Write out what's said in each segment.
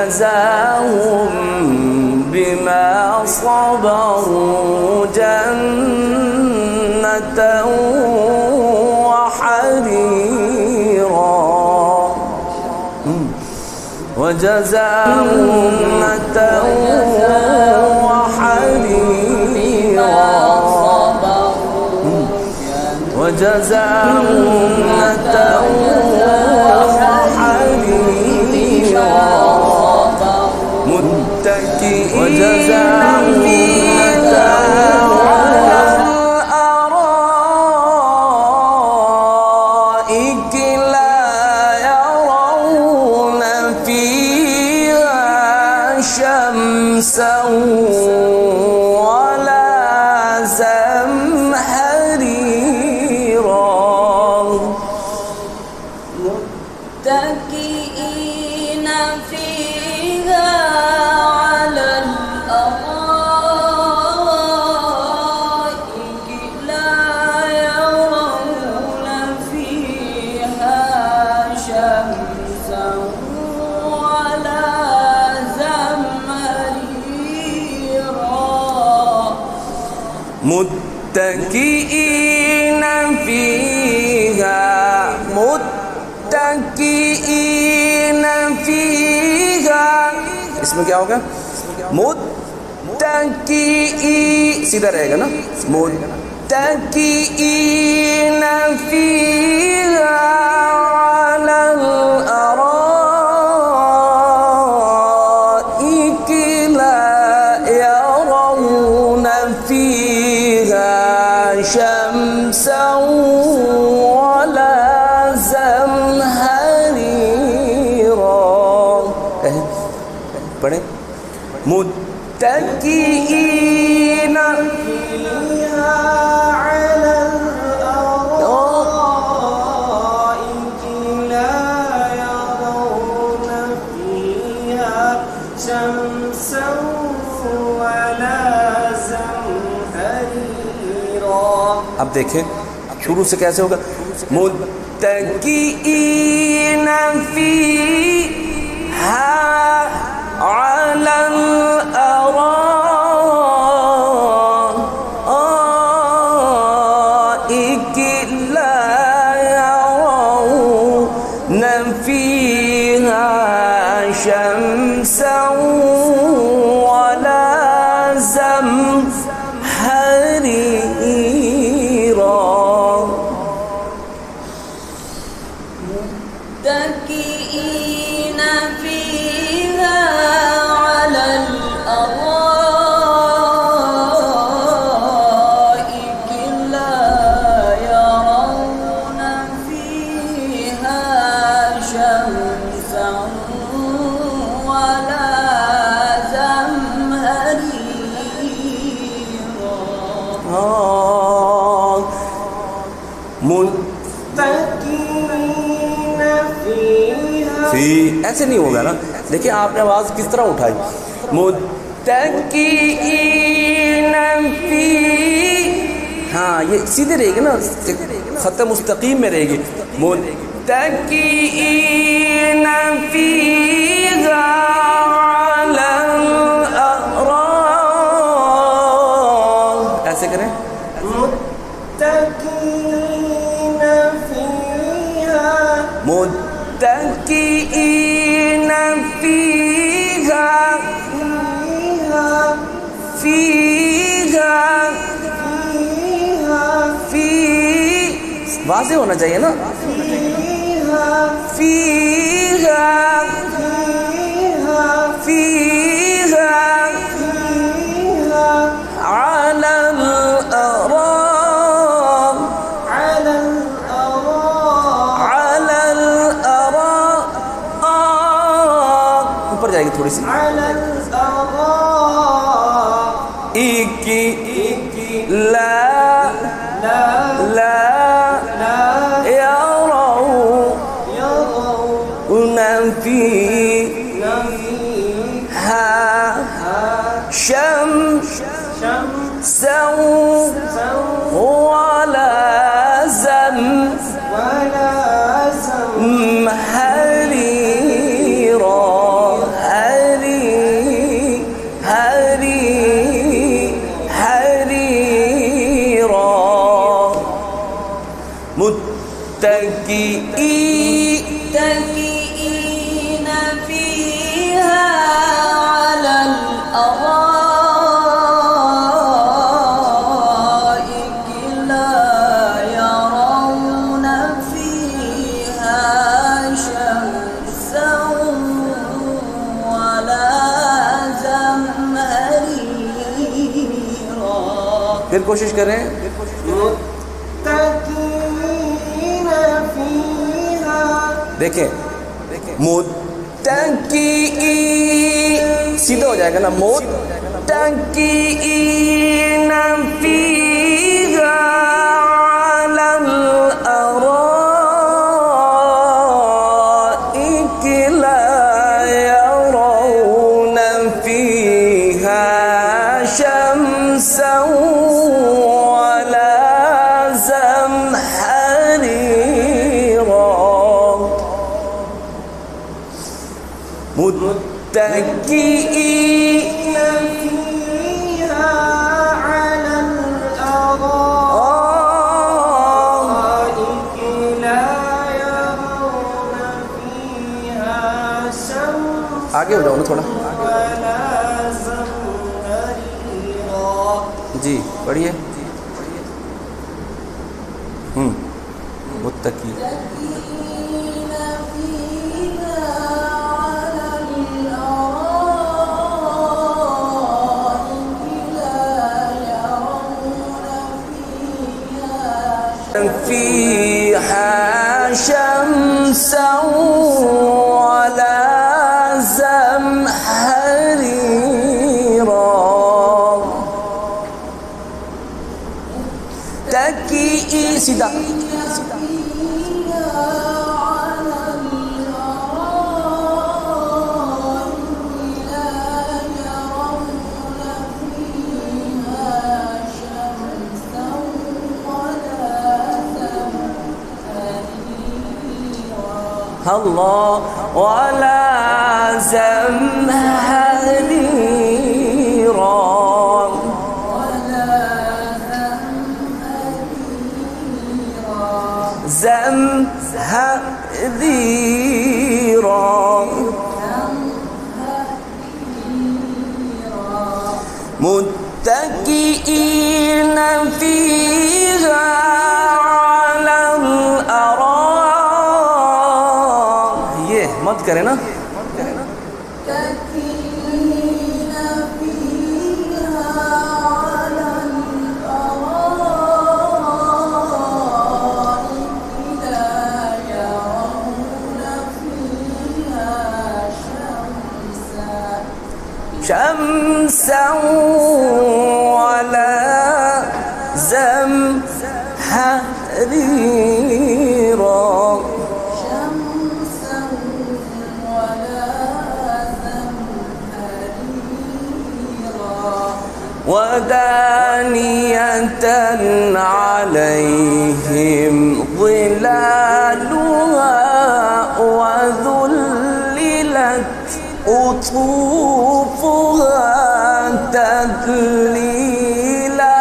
وجزاهم بما صبروا جنة وحريرا وجزاهم جنة وحريرا وجزاهم جنة وحريرا متكئين فيها على الأرائك لا يرون فيها شمسا ولا زمهريرا متكئين فيها على الأرائك لا يرون فيها شمسا ولا زمهريرا متكئين فيها इसमें क्या होगा मुत्तकी सीधा रहेगा ना मुत्तकीन फीहा अलल अराइक ला यरौन फीहा शमसन वला ज़महरीरा पढ़े मुत्तकीइन فيها على الأرائك لا يرون فيها شمسا ولا زمهريرا अब देखें शुरू से कैसे होगा मुत्तकीइन फीहा على الأرائك لا يرون فيها شمسا ولا زمهريرا متكئين فيها على الأرائك لا يرون فيها شمسا ولا زمهريرا متكئين فيها फी ऐसे नहीं होगा ना देखिए आपने आवाज किस तरह उठाई मुत्तकीइन फी हाँ ये सीधे रहेगी ना खत मुस्तकीम में रहेगी मुत्तकीइन फीहा अलल अराइक ऐसे करें متكئين فيها متكئين فيها वाज़ेह होना चाहिए ना फीहा अलल अराइक ऊपर जाएगी थोड़ी सी इकी ला يرون فيها شمسا ولا زمهريرا متكئين فيها على الأرائك لا يرون فيها شمسا ولا زمهريرا. फिर कोशिश करें. متكئين فيها. देखें मुत्तकी सीधा हो जाएगा ना. मुत्तकीन फीहा अलल अराइक ला यरौन फीहा शम्सन वला ज़महरीरा. متكئين فيها على الأرائك لا يرون فيها شمسا आगे हो जाओ ना थोड़ा. ولا زمهريرا. जी पढ़िए. मुत्तकी فيها شمسا ولا زمهريرا. تكئي सीधा. الله ولا زمهريرا. زمهريرا. متكئين فيها على الأرائك. ये मत करें ना. شمسا ولا زمهريرا. ودانية عليهم ظلالها وذللت قطوفها تذليلا.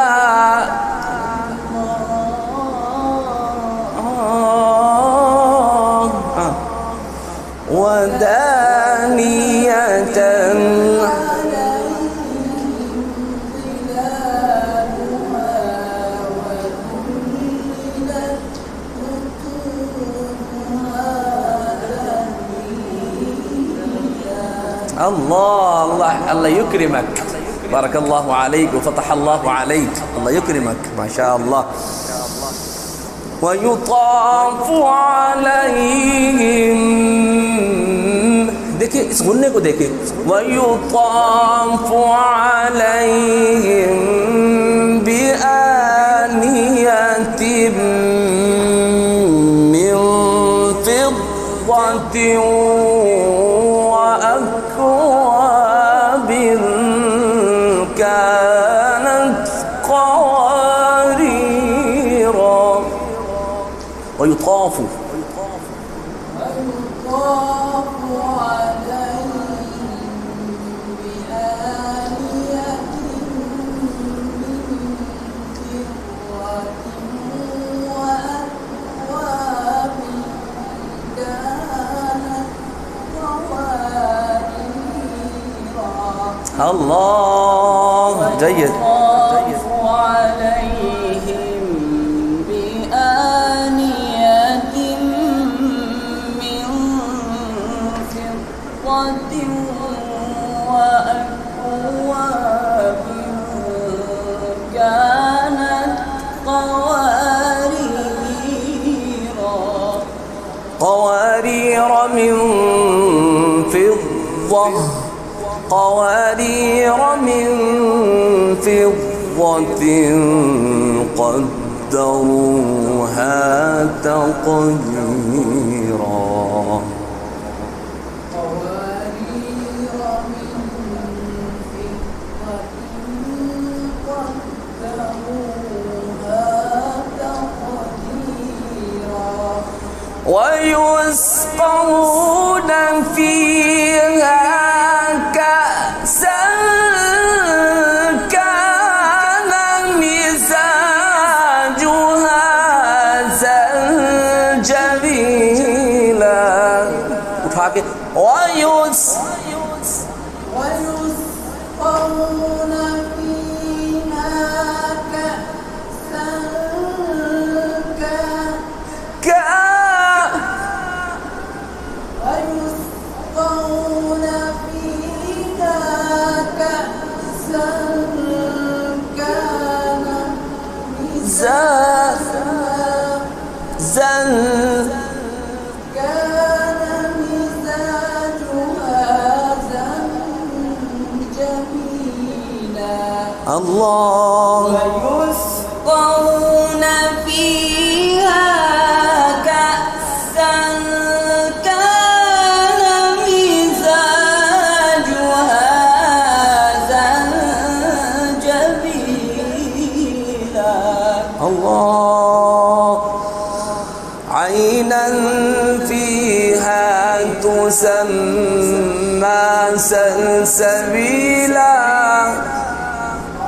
ودانية الله يكرمك. بارك الله عليك وفتح الله عليك. الله يكرمك ما شاء الله. ويطاف عليهم. देखिए इस गुन्ने को देखिए. ويطاف عليهم بآنية من فضة وأكواب كانت قواريرا. ويطاف الله جيد. ويطاف عليهم بآنية من فضة وأكواب كانت قوارير من فضة، قوارير من فضة قدروها تقديرا. ويسقون فيها كأسا كان مزاجها زنجبيلا. उठा के ويسقون فيها كأسا ويسقون فيها كأسا كان مزاجها زنجبيلا. الله. ويسقون فيها كأسا كان مزاجها زنجبيلا. الله. عينا فيها تسمى سلسبيلا.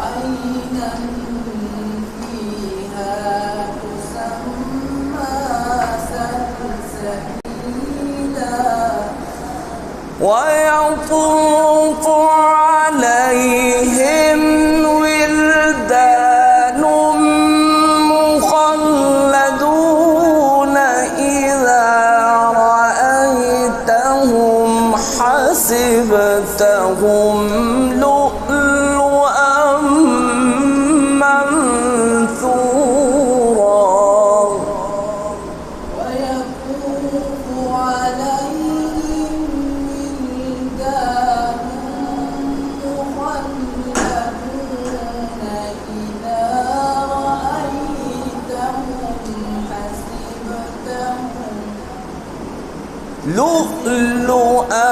عينا فيها تسمى سلسبيلا. ويطوف عليهم ولدان مخلدون إذا رأيتهم حسبتهم لؤلؤا منثورا. ويطوف عليهم ولدان مخلدون إذا رأيتهم حسبتهم لؤلؤا